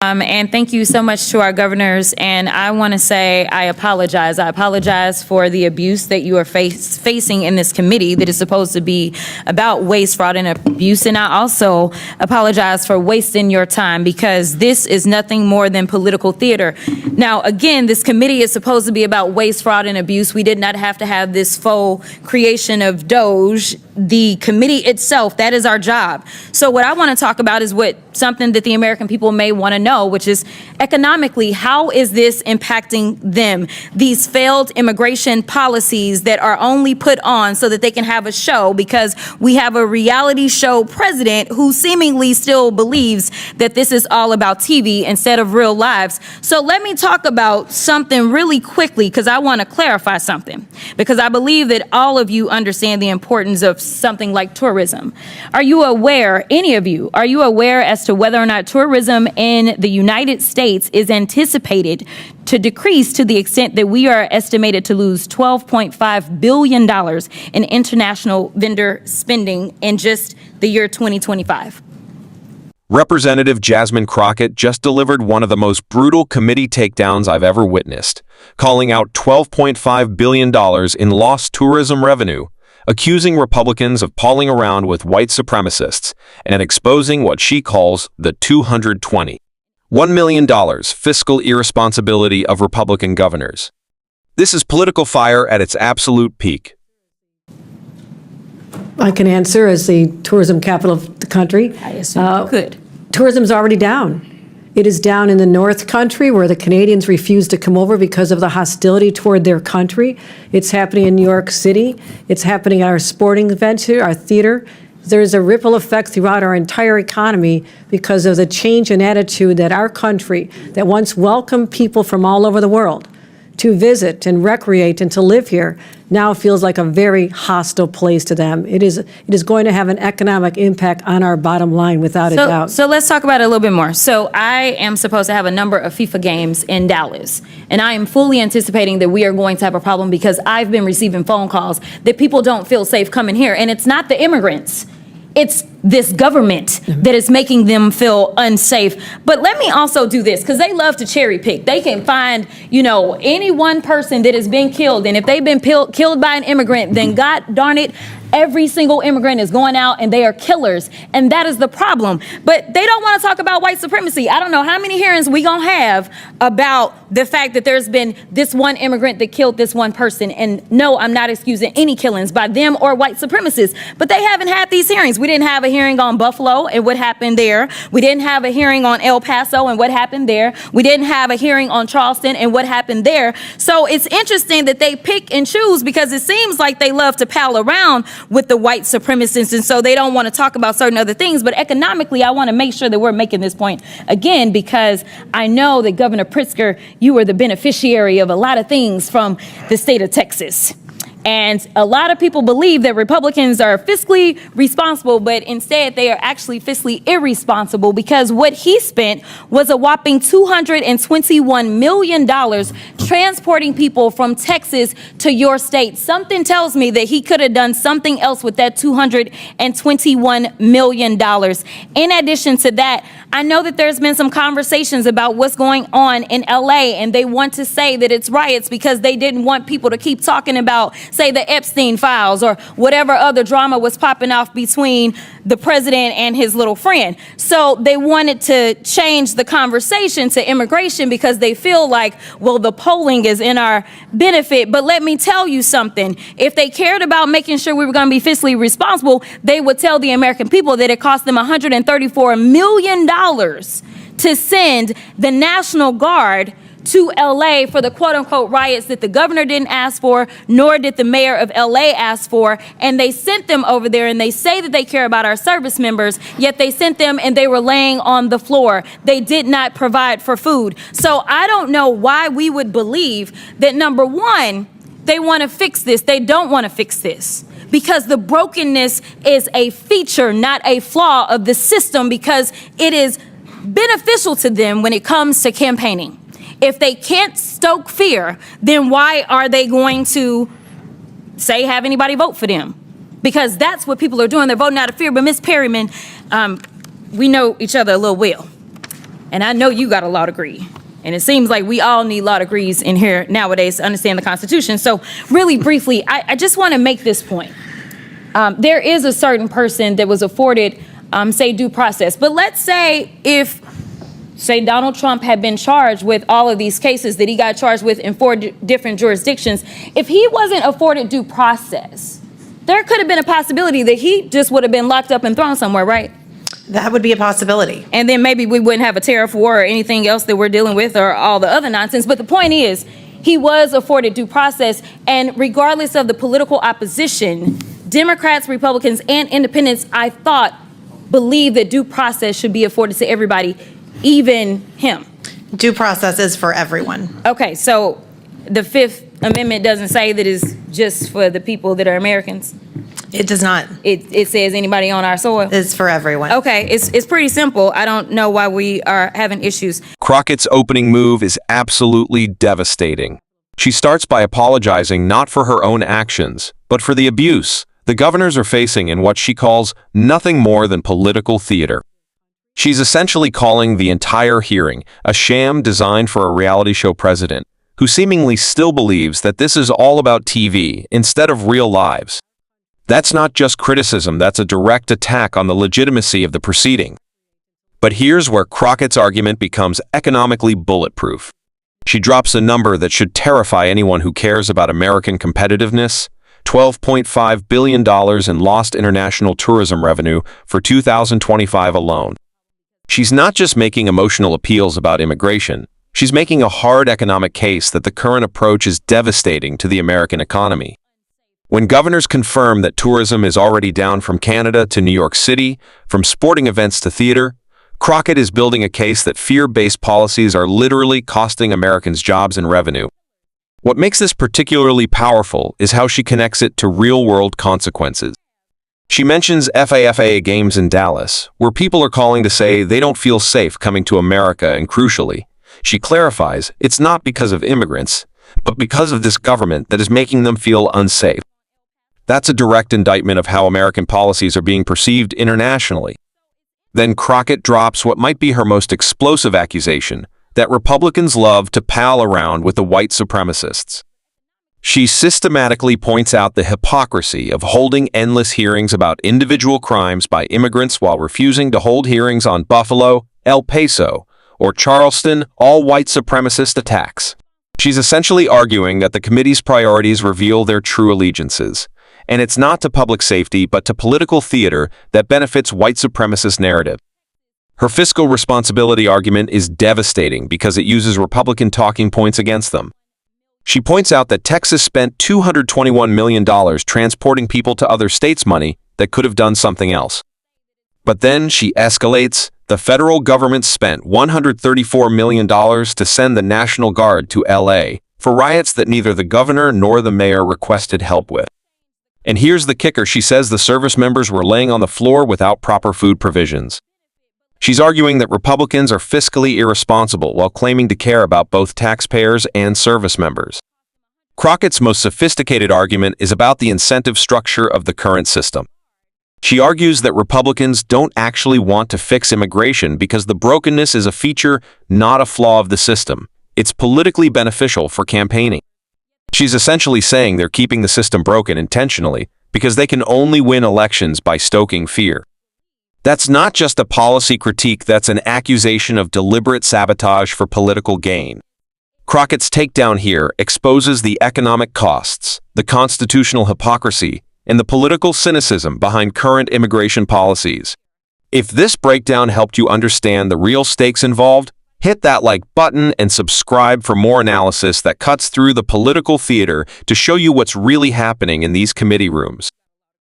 And thank you so much to our governors. And I want to say I apologize. I apologize for the abuse that you are facing in this committee that is supposed to be about waste, fraud, and abuse. And I also apologize for wasting your time, because this is nothing more than political theater. Now, again, this committee is supposed to be about waste, fraud, and abuse. We did not have to have this faux creation of Doge. The committee itself, that is our job. So what I want to talk about is something that the American people may want to know, which is economically, how is this impacting them? These failed immigration policies that are only put on so that they can have a show, because we have a reality show president who seemingly still believes that this is all about TV instead of real lives. So let me talk about something really quickly, because I want to clarify something, because I believe that all of you understand the importance of something like tourism. Are you aware, any of you, are you aware as to whether or not tourism in the United States is anticipated to decrease to the extent that we are estimated to lose $12.5 billion in international vendor spending in just the year 2025? Representative Jasmine Crockett just delivered one of the most brutal committee takedowns I've ever witnessed, calling out $12.5 billion in lost tourism revenue, accusing Republicans of palling around with white supremacists, and exposing what she calls the $221 million fiscal irresponsibility of Republican governors. This is political fire at its absolute peak. I can answer as the tourism capital of the country. I assume you could. Tourism's already down. It is down in the North Country, where the Canadians refuse to come over because of the hostility toward their country. It's happening in New York City. It's happening at our sporting events here, our theater. There's a ripple effect throughout our entire economy because of the change in attitude that our country, that once welcomed people from all over the world to visit and recreate and to live here, now feels like a very hostile place to them. It is going to have an economic impact on our bottom line, without a doubt. So let's talk about it a little bit more. So I am supposed to have a number of FIFA games in Dallas, and I am fully anticipating that we are going to have a problem, because I've been receiving phone calls that people don't feel safe coming here. And it's not the immigrants. It's this government that is making them feel unsafe. But let me also do this, because they love to cherry pick. They can find, any one person that has been killed. And if they've been killed by an immigrant, then God darn it, every single immigrant is going out and they are killers. And that is the problem. But they don't want to talk about white supremacy. I don't know how many hearings we going to have about the fact that there's been this one immigrant that killed this one person. And no, I'm not excusing any killings by them or white supremacists. But they haven't had these hearings. We didn't have a hearing on Buffalo and what happened there. We didn't have a hearing on El Paso and what happened there. We didn't have a hearing on Charleston and what happened there. So it's interesting that they pick and choose, because it seems like they love to pal around with the white supremacists, and so they don't want to talk about certain other things. But economically, I want to make sure that we're making this point again, because I know that Governor Pritzker, you were the beneficiary of a lot of things from the state of Texas. And a lot of people believe that Republicans are fiscally responsible, but instead they are actually fiscally irresponsible, because what he spent was a whopping $221 million transporting people from Texas to your state. Something tells me that he could have done something else with that $221 million. In addition to that, I know that there's been some conversations about what's going on in LA, and they want to say that it's riots because they didn't want people to keep talking about, say, the Epstein files or whatever other drama was popping off between the president and his little friend. So they wanted to change the conversation to immigration because they feel like, well, the polling is in our benefit. But let me tell you something. If they cared about making sure we were going to be fiscally responsible, they would tell the American people that it cost them $134 million to send the National Guard to LA for the quote unquote riots that the governor didn't ask for, nor did the mayor of LA ask for. And they sent them over there, and they say that they care about our service members, yet they sent them and they were laying on the floor. They did not provide for food. So I don't know why we would believe that, number one, they want to fix this. They don't want to fix this, because the brokenness is a feature, not a flaw of the system, because it is beneficial to them when it comes to campaigning. If they can't stoke fear, then why are they going to say have anybody vote for them? Because that's what people are doing. They're voting out of fear. But Ms. Perryman, we know each other a little well. and I know you got a law degree. And it seems like we all need law degrees in here nowadays to understand the Constitution. So really briefly, I just want to make this point. There is a certain person that was afforded, say, due process. But let's say if, say, Donald Trump had been charged with all of these cases that he got charged with in 4 different jurisdictions, if he wasn't afforded due process, there could have been a possibility that he just would have been locked up and thrown somewhere, right? That would be a possibility. And then maybe we wouldn't have a tariff war or anything else that we're dealing with or all the other nonsense. But the point is, he was afforded due process. And regardless of the political opposition, Democrats, Republicans, and independents, I thought, believe that due process should be afforded to everybody, even him. Due process is for everyone. Okay, so the Fifth Amendment doesn't say that it's just for the people that are Americans? It does not. It says anybody on our soil? It's for everyone. Okay, it's pretty simple. I don't know why we are having issues. Crockett's opening move is absolutely devastating. She starts by apologizing not for her own actions, but for the abuse the governors are facing in what she calls nothing more than political theater. She's essentially calling the entire hearing a sham designed for a reality show president who seemingly still believes that this is all about TV instead of real lives. That's not just criticism, that's a direct attack on the legitimacy of the proceeding. But here's where Crockett's argument becomes economically bulletproof. She drops a number that should terrify anyone who cares about American competitiveness: $12.5 billion in lost international tourism revenue for 2025 alone. She's not just making emotional appeals about immigration, she's making a hard economic case that the current approach is devastating to the American economy. When governors confirm that tourism is already down from Canada to New York City, from sporting events to theater, Crockett is building a case that fear-based policies are literally costing Americans jobs and revenue. What makes this particularly powerful is how she connects it to real-world consequences. She mentions FIFA games in Dallas, where people are calling to say they don't feel safe coming to America, and crucially, she clarifies it's not because of immigrants, but because of this government that is making them feel unsafe. That's a direct indictment of how American policies are being perceived internationally. Then Crockett drops what might be her most explosive accusation, that Republicans love to pal around with the white supremacists. She systematically points out the hypocrisy of holding endless hearings about individual crimes by immigrants while refusing to hold hearings on Buffalo, El Paso, or Charleston all-white supremacist attacks. She's essentially arguing that the committee's priorities reveal their true allegiances, and it's not to public safety but to political theater that benefits white supremacist narrative. Her fiscal responsibility argument is devastating because it uses Republican talking points against them. She points out that Texas spent $221 million transporting people to other states' money that could have done something else. But then she escalates. The federal government spent $134 million to send the National Guard to LA for riots that neither the governor nor the mayor requested help with. And here's the kicker, she says the service members were laying on the floor without proper food provisions. She's arguing that Republicans are fiscally irresponsible while claiming to care about both taxpayers and service members. Crockett's most sophisticated argument is about the incentive structure of the current system. She argues that Republicans don't actually want to fix immigration because the brokenness is a feature, not a flaw of the system. It's politically beneficial for campaigning. She's essentially saying they're keeping the system broken intentionally because they can only win elections by stoking fear. That's not just a policy critique, that's an accusation of deliberate sabotage for political gain. Crockett's takedown here exposes the economic costs, the constitutional hypocrisy, and the political cynicism behind current immigration policies. If this breakdown helped you understand the real stakes involved, hit that like button and subscribe for more analysis that cuts through the political theater to show you what's really happening in these committee rooms.